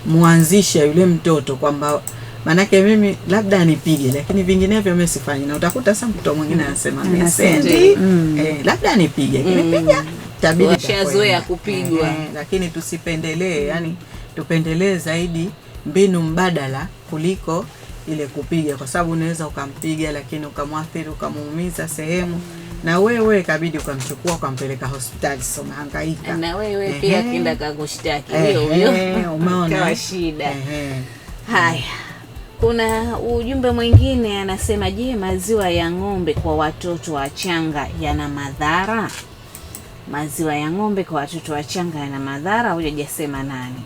muanzisha yule mtoto, kwamba manake mimi labda anipige lakini vinginevyo mimi sifanyi, na utakuta sasa mtoto mwingine anasema mimi sendi, labda anipige kinipiga tabidi washazoea kupigwa. Lakini tusipendelee, yani tupendelee zaidi mbinu mbadala kuliko ile kupiga, kwa sababu unaweza ukampiga lakini ukamwathiri, ukamuumiza sehemu, na wewe kabidi ukamchukua ukampeleka hospitali, sio mahangaika, na wewe pia kinda kakushtaki huyo umeona kwa shida. Haya, kuna ujumbe mwingine anasema, je, maziwa ya ng'ombe kwa watoto wachanga yana madhara? Maziwa ya ng'ombe kwa watoto wachanga yana madhara? Hujasema nani?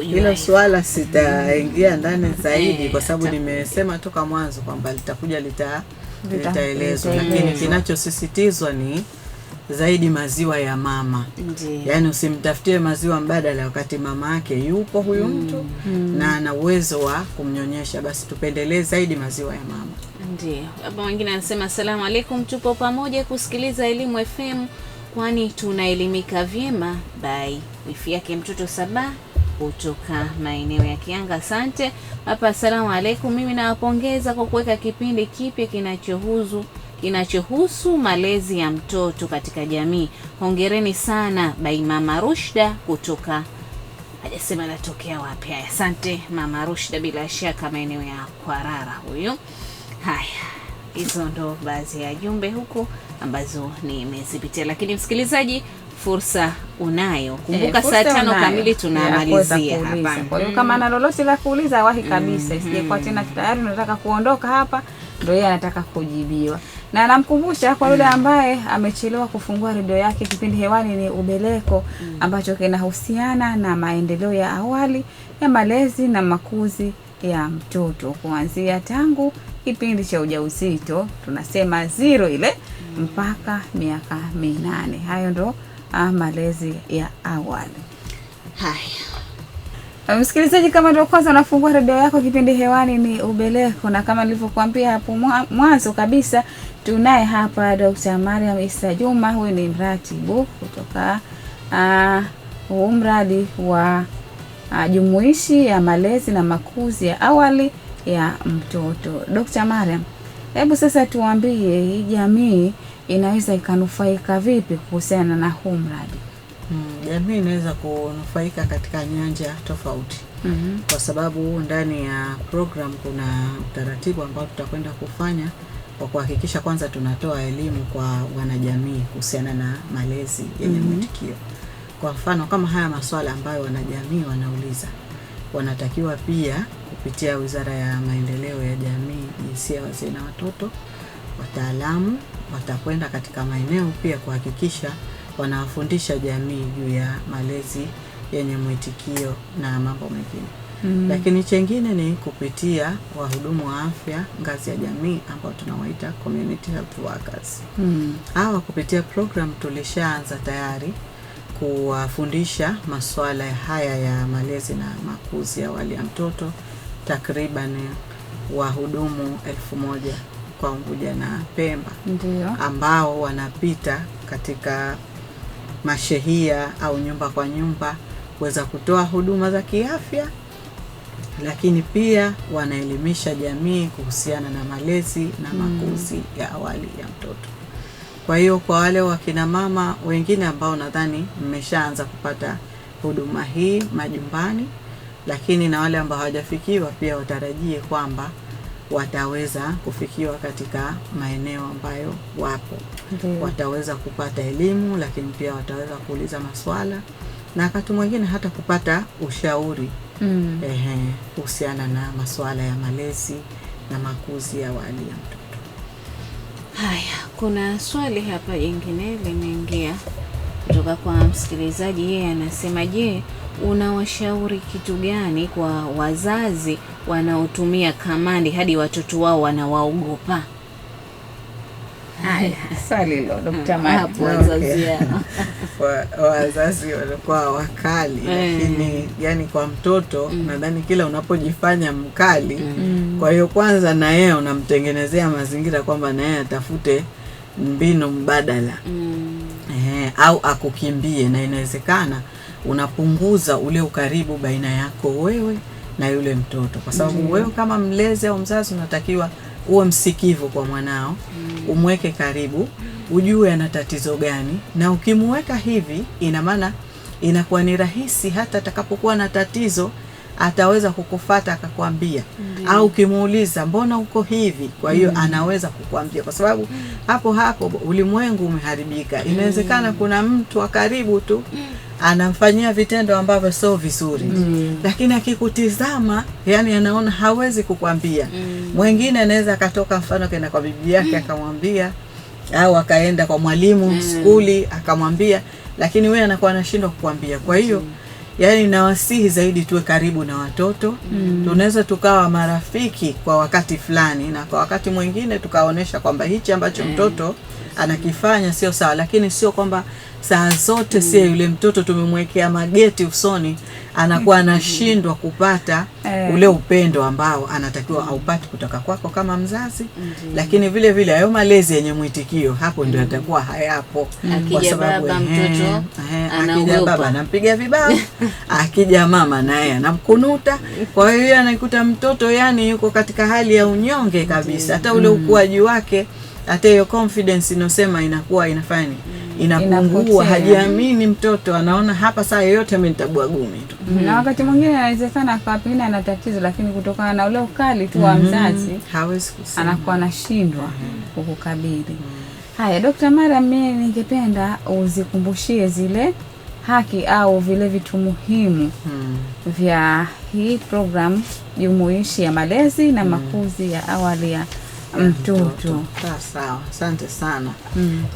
Hilo swala sitaingia ndani zaidi, kwa sababu nimesema toka mwanzo kwamba litakuja litaelezwa, lakini kinachosisitizwa ni zaidi maziwa ya mama. Yaani usimtafutie maziwa mbadala wakati mama yake yupo huyu mtu na ana uwezo wa kumnyonyesha, basi tupendelee zaidi maziwa ya mama. Ndio. Hapa mwingine anasema, asalamu alaykum, tupo pamoja kusikiliza Elimu FM kwani tunaelimika vyema. Bye. Wifi yake mtoto Saba kutoka maeneo ya Kianga. Asante. Hapa, asalamu alaykum, mimi nawapongeza kwa kuweka kipindi kipya kinachohusu malezi ya mtoto katika jamii. Hongereni sana. Bai Mama Rushda kutoka, hajasema anatokea wapi. Asante Mama Rushda, bila shaka maeneo ya Kwarara huyo. Haya, hizo ndo baadhi ya jumbe huko ambazo nimezipitia, lakini msikilizaji, fursa unayo. Kumbuka saa 5 kamili tunamalizia hapa. Kwa hiyo kama ana lolote la kuuliza wahi kabisa, isije kwa tena tayari unataka kuondoka hapa ndio yeye anataka kujibiwa. Na namkumbusha kwa yule ambaye amechelewa kufungua redio yake, kipindi hewani ni Ubeleko ambacho kinahusiana na maendeleo ya awali ya malezi na makuzi ya mtoto kuanzia tangu kipindi cha ujauzito, tunasema 0 ile mpaka miaka 8. Hayo ndo malezi ya awali. Haya. Msikilizaji, kama ndio kwanza unafungua redio yako, kipindi hewani ni Ubeleko, na kama nilivyokuambia hapo mwanzo kabisa, tunaye hapa Dr. Mariam Isa Juma. Huyu ni mratibu kutoka mradi wa jumuishi ya malezi na makuzi ya awali ya mtoto. Dr. Mariam, hebu sasa tuambie, hii jamii inaweza ikanufaika vipi kuhusiana na huu mradi? Jamii inaweza kunufaika katika nyanja tofauti. Kwa sababu ndani ya program kuna utaratibu ambao tutakwenda kufanya kwa kuhakikisha kwanza tunatoa elimu kwa wanajamii kuhusiana na malezi yenye mwitikio. Kwa mfano kama haya maswala ambayo wanajamii wanauliza, wanatakiwa pia kupitia Wizara ya Maendeleo ya Jamii, Jinsia, Wazee na Watoto, wataalamu watakwenda katika maeneo pia kuhakikisha wanawafundisha jamii juu ya malezi yenye mwitikio na mambo mengine. Lakini chengine ni kupitia wahudumu wa afya ngazi ya jamii ambao tunawaita community health workers. Hawa kupitia program tulishaanza tayari kuwafundisha masuala haya ya malezi na makuzi ya awali ya mtoto, takriban wahudumu 1000 kwa Unguja na Pemba. Ndio. Ambao wanapita katika mashehia au nyumba kwa nyumba kuweza kutoa huduma za kiafya, lakini pia wanaelimisha jamii kuhusiana na malezi na makuzi ya awali ya mtoto. Kwa hiyo kwa wale wakina mama wengine ambao nadhani mmeshaanza kupata huduma hii majumbani, lakini na wale ambao hawajafikiwa pia watarajie kwamba wataweza kufikiwa katika maeneo ambayo wapo. Wataweza kupata elimu, lakini pia wataweza kuuliza maswala na wakati mwingine hata kupata ushauri kuhusiana na masuala ya malezi na makuzi ya awali ya mtoto. Haya, kuna swali hapa jingine limeingia kutoka kwa msikilizaji. Yeye anasema, je, unawashauri kitu gani kwa wazazi wanaotumia kamandi hadi watoto wao wanawaogopa? Haya, swali hilo Dr. Mari. Wazazi walikuwa wakali, lakini yani kwa mtoto nadhani kila unapojifanya mkali, kwa hiyo kwanza na yeye unamtengenezea mazingira kwamba na yeye atafute mbinu mbadala au akukimbie, na inawezekana unapunguza ule ukaribu baina yako wewe na yule mtoto, kwa sababu wewe kama mlezi au mzazi unatakiwa uwe msikivu kwa mwanao, umweke karibu, ujue ana tatizo gani, na ukimweka hivi ina maana inakuwa ni rahisi hata atakapokuwa na tatizo ataweza kukufuata akakwambia. Au ukimuuliza mbona uko hivi, kwa hiyo anaweza kukwambia, kwa sababu hapo ulimwengu umeharibika. Inawezekana kuna mtu wa karibu tu anamfanyia vitendo ambavyo sio vizuri, lakini akikutizama yani anaona hawezi kukwambia. Mwingine anaweza akatoka, mfano kaenda kwa bibi yake akamwambia, au akaenda kwa mwalimu skuli akamwambia, lakini wewe anakuwa anashindwa kukwambia. Kwa hiyo yani nawasihi zaidi tuwe karibu na watoto. Tunaweza tukawa marafiki kwa wakati fulani, na kwa wakati mwingine tukaonesha kwamba hichi ambacho mtoto anakifanya sio sawa, lakini sio kwamba saa zote si yule mtoto tumemwekea mageti usoni anakuwa anashindwa kupata ule upendo ambao anatakiwa aupate kutoka kwako kama mzazi. Lakini vile vile hayo malezi yenye mwitikio hapo ndio yatakuwa hayapo, kwa sababu mtoto akija baba anampiga vibao, akija mama naye anamkunuta. Kwa hiyo anakuta mtoto yani yuko katika hali ya unyonge kabisa, hata ule ukuaji wake, hata hiyo confidence inosema inakuwa inafanya inapungua, hajiamini mtoto, anaona hapa saa yoyote mimi nitabua gumi tu. Na wakati mwingine inawezekana akapina ana tatizo, lakini kutokana na ule ukali tu wa mzazi hawezi kusema, anakuwa anashindwa kukukabili. Haya, Dr. Mara, mimi ningependa uzikumbushie zile haki au vile vitu muhimu vya hii program jumuishi ya malezi na makuzi ya awali ya mtoto. Sawa, asante sana.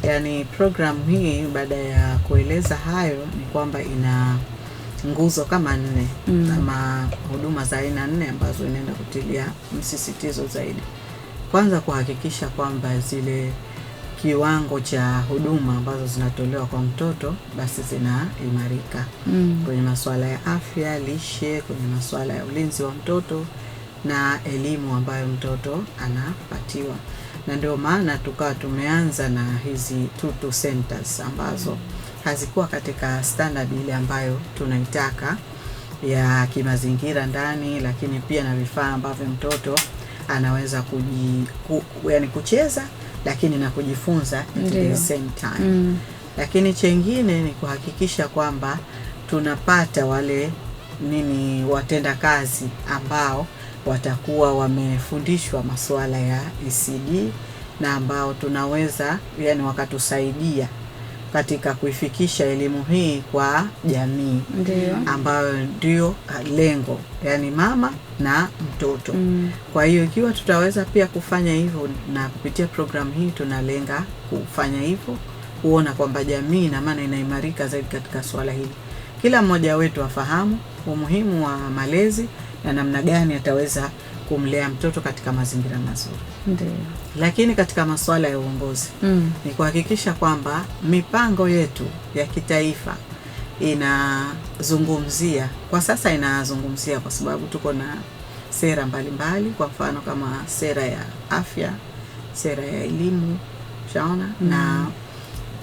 Yani program hii baada ya kueleza hayo ni kwamba ina nguzo kama 4 ama huduma za aina 4 ambazo inaenda kutilia msisitizo zaidi. Kwanza kuhakikisha kwamba zile kiwango cha huduma ambazo zinatolewa kwa mtoto basi zinaimarika kwenye masuala ya afya, lishe, kwenye masuala ya ulinzi wa mtoto na elimu ambayo mtoto anapatiwa. Na ndio maana tukawa tumeanza na hizi tutu centers ambazo hazikuwa katika standard ile ambayo tunaitaka ya kimazingira ndani, lakini pia na vifaa ambavyo mtoto anaweza yani kucheza lakini na kujifunza at the same time. Lakini chengine ni kuhakikisha kwamba tunapata wale watenda kazi ambao watakuwa wamefundishwa masuala ya ECD na ambao tunaweza yani wakatusaidia katika kuifikisha elimu hii kwa jamii. Ndio. Ambayo ndio lengo, yani mama na mtoto. Kwa hiyo ikiwa tutaweza pia kufanya hivyo, na kupitia programu hii tunalenga kufanya hivyo, kuona kwamba jamii na maana inaimarika zaidi katika swala hili. Kila mmoja wetu afahamu umuhimu wa malezi na namna gani ataweza kumlea mtoto katika mazingira mazuri. Ndio. Lakini katika masuala ya uongozi ni kuhakikisha kwamba mipango yetu ya kitaifa inazungumzia, kwa sasa inazungumzia kwa sababu tuko na sera mbalimbali, kwa mfano kama sera ya afya, sera ya elimu, shaona, na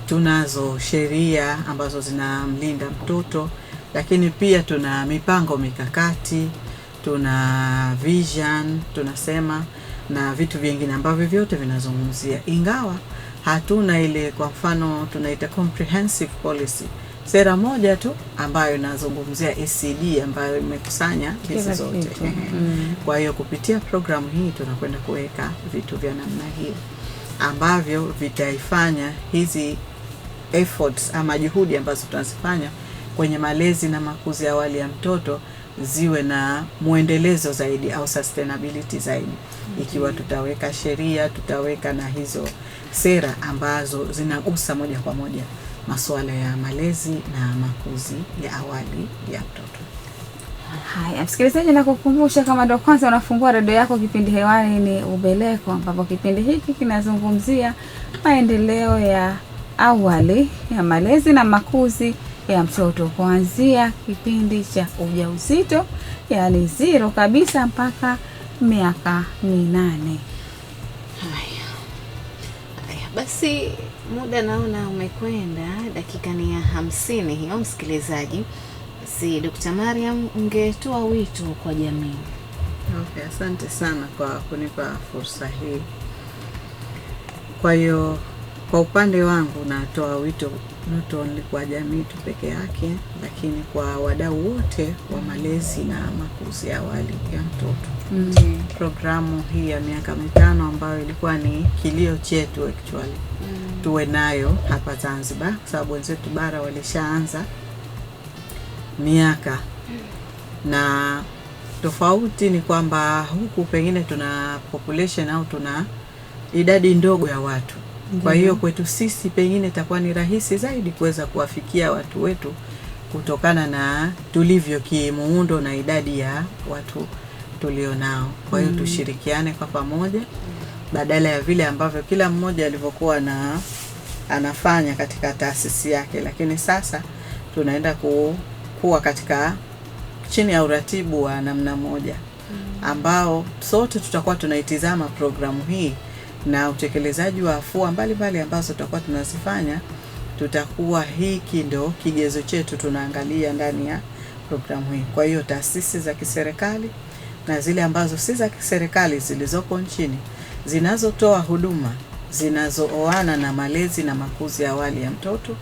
tunazo sheria ambazo zinamlinda mtoto, lakini pia tuna mipango mikakati, tuna vision tunasema, na vitu vingine ambavyo vyote vinazungumzia, ingawa hatuna ile, kwa mfano tunaita comprehensive policy, sera moja tu ambayo inazungumzia ECD ambayo imekusanya hizi zote. Kwa hiyo kupitia programu hii tunakwenda kuweka vitu vya namna hiyo ambavyo vitaifanya hizi efforts ama juhudi ambazo tunazifanya kwenye malezi na makuzi ya awali ya mtoto ziwe na muendelezo zaidi au sustainability zaidi. Ikiwa tutaweka sheria, tutaweka na hizo sera ambazo zinagusa moja kwa moja masuala ya malezi na makuzi ya awali ya mtoto. Haya, msikilizaji, nakukumbusha kama ndio kwanza unafungua redio yako, kipindi hewani ni Ubeleko, ambapo kipindi hiki kinazungumzia maendeleo ya awali ya malezi na makuzi ya mtoto kuanzia kipindi cha ujauzito, yani 0 kabisa mpaka miaka 8. Haya, basi muda naona umekwenda, dakika ni ya 50 hiyo msikilizaji. Si Dr. Mariam, ungetoa wito kwa jamii? Okay, asante sana kwa kunipa fursa hii. Kwa hiyo kwa upande wangu natoa wito not only kwa jamii tu peke yake, lakini kwa wadau wote wa malezi na makuzi ya awali ya mtoto. Programu hii ya miaka 5 ambayo ilikuwa ni kilio chetu actually tuwe nayo hapa Zanzibar, kwa sababu wenzetu bara walishaanza miaka, na tofauti ni kwamba huku pengine tuna population au tuna idadi ndogo ya watu. Kwa hiyo kwetu sisi pengine itakuwa ni rahisi zaidi kuweza kuwafikia watu wetu kutokana na tulivyo kimuundo na idadi ya watu tulionao. Kwa hiyo tushirikiane kwa pamoja, badala ya vile ambavyo kila mmoja alivyokuwa na anafanya katika taasisi yake, lakini sasa tunaenda kuwa katika chini ya uratibu wa namna moja ambao sote tutakuwa tunaitizama programu hii na utekelezaji wa afua mbalimbali ambazo tutakuwa tunazifanya. Tutakuwa hiki ndo kigezo chetu tunaangalia ndani ya programu hii. Kwa hiyo taasisi za kiserikali na zile ambazo si za kiserikali zilizoko nchini zinazotoa huduma zinazooana na malezi na makuzi ya awali ya mtoto,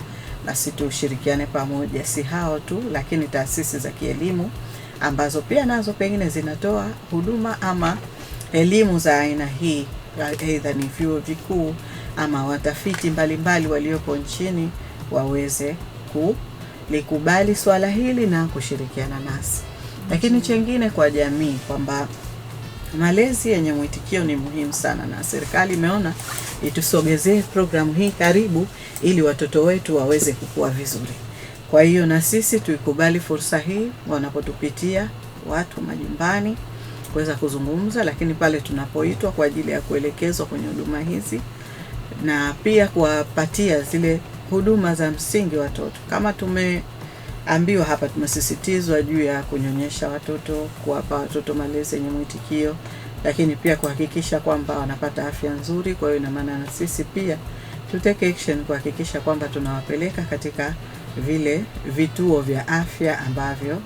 basi tushirikiane pamoja. Si hao tu, lakini taasisi za kielimu ambazo pia nazo pengine zinatoa huduma ama elimu za aina hii, aidha ni vyuo vikuu ama watafiti mbalimbali waliopo nchini, waweze kulikubali swala hili na kushirikiana nasi. Lakini chengine kwa jamii kwamba malezi yenye mwitikio ni muhimu sana, na serikali imeona itusogezee programu hii karibu ili watoto wetu waweze kukua vizuri. Kwa hiyo na sisi tuikubali fursa hii wanapotupitia watu majumbani kuweza kuzungumza, lakini pale tunapoitwa kwa ajili ya kuelekezwa kwenye huduma hizi, na pia kuwapatia zile huduma za msingi watoto. Kama tumeambiwa hapa, tumesisitizwa juu ya kunyonyesha watoto, kuwapa watoto malezi yenye mwitikio, lakini pia kuhakikisha kwamba wanapata afya nzuri. Kwa hiyo ina maana na sisi pia tutake action kuhakikisha kwamba tunawapeleka katika vile vituo vya afya ambavyo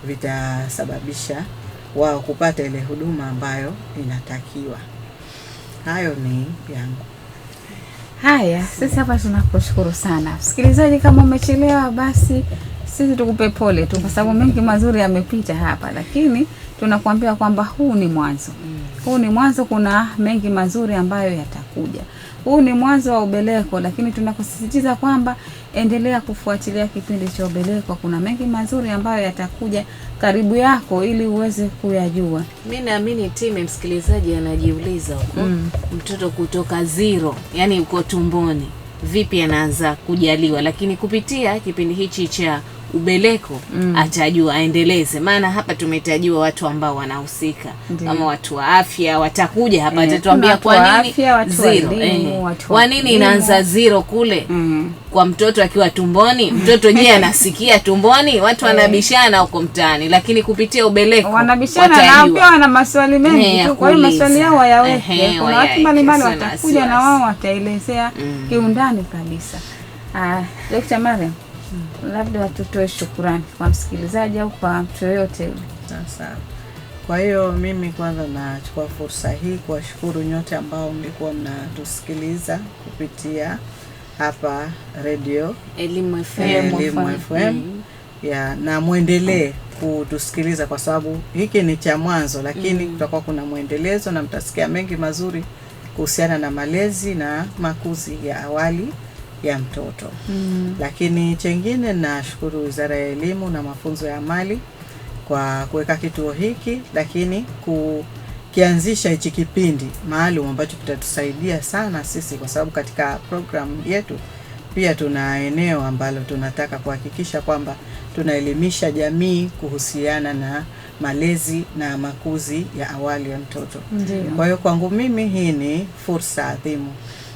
vitasababisha wao kupata ile huduma ambayo inatakiwa. Hayo ni yangu. Haya, sisi hapa tunakushukuru sana. Msikilizaji, kama umechelewa basi sisi tukupe pole tu, kwa sababu mengi mazuri yamepita hapa, lakini tunakuambia kwamba huu ni mwanzo. Huu ni mwanzo, kuna mengi mazuri ambayo yatakuja. huu ni mwanzo wa ubeleko, lakini tunakusisitiza kwamba endelea kufuatilia kipindi cha ubeleko. Kuna mengi mazuri ambayo yatakuja karibu yako ili uweze kuyajua. Mimi naamini time msikilizaji anajiuliza huko, mtoto kutoka zero, yani uko tumboni, vipi anaanza kujaliwa, lakini kupitia kipindi hichi cha ubeleko atajua, aendeleze. Maana hapa tumetajiwa watu ambao wanahusika, kama watu wa afya watakuja hapa atatuambia kwa nini zero, kwa nini inaanza zero kule kwa mtoto akiwa tumboni. Mtoto je, anasikia tumboni? Watu wanabishana huko mtaani, lakini kupitia ubeleko wanabishana na pia wana maswali mengi tu. Kwa hiyo maswali yao wayaweke, kuna watu mbalimbali watakuja na wao wataelezea kiundani kabisa. Dr. Mariam, labda watutoe shukrani kwa msikilizaji au kwa mtu yoyote. Sasa kwa hiyo mimi kwanza nachukua fursa hii kuwashukuru nyote ambao mlikuwa mnatusikiliza kupitia hapa Radio Elimu FM. Na muendelee kutusikiliza kwa sababu hiki ni cha mwanzo, lakini kutakuwa kuna muendelezo na mtasikia mengi mazuri kuhusiana na malezi na makuzi ya awali ya mtoto. Lakini chengine nashukuru Wizara ya Elimu na Mafunzo ya Amali kwa kuweka kituo hiki, lakini kukianzisha hichi kipindi maalum ambacho kitatusaidia sana sisi, kwa sababu katika program yetu pia tuna eneo ambalo tunataka kuhakikisha kwamba tunaelimisha jamii kuhusiana na malezi na makuzi ya awali ya mtoto. Kwa hiyo kwangu mimi hii ni fursa adhimu.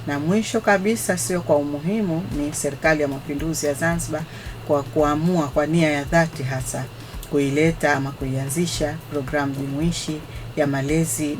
Na mwisho kabisa, sio kwa umuhimu, ni Serikali ya Mapinduzi ya Zanzibar kwa kuamua kwa nia ya dhati hasa kuileta ama kuianzisha programu jumuishi ya malezi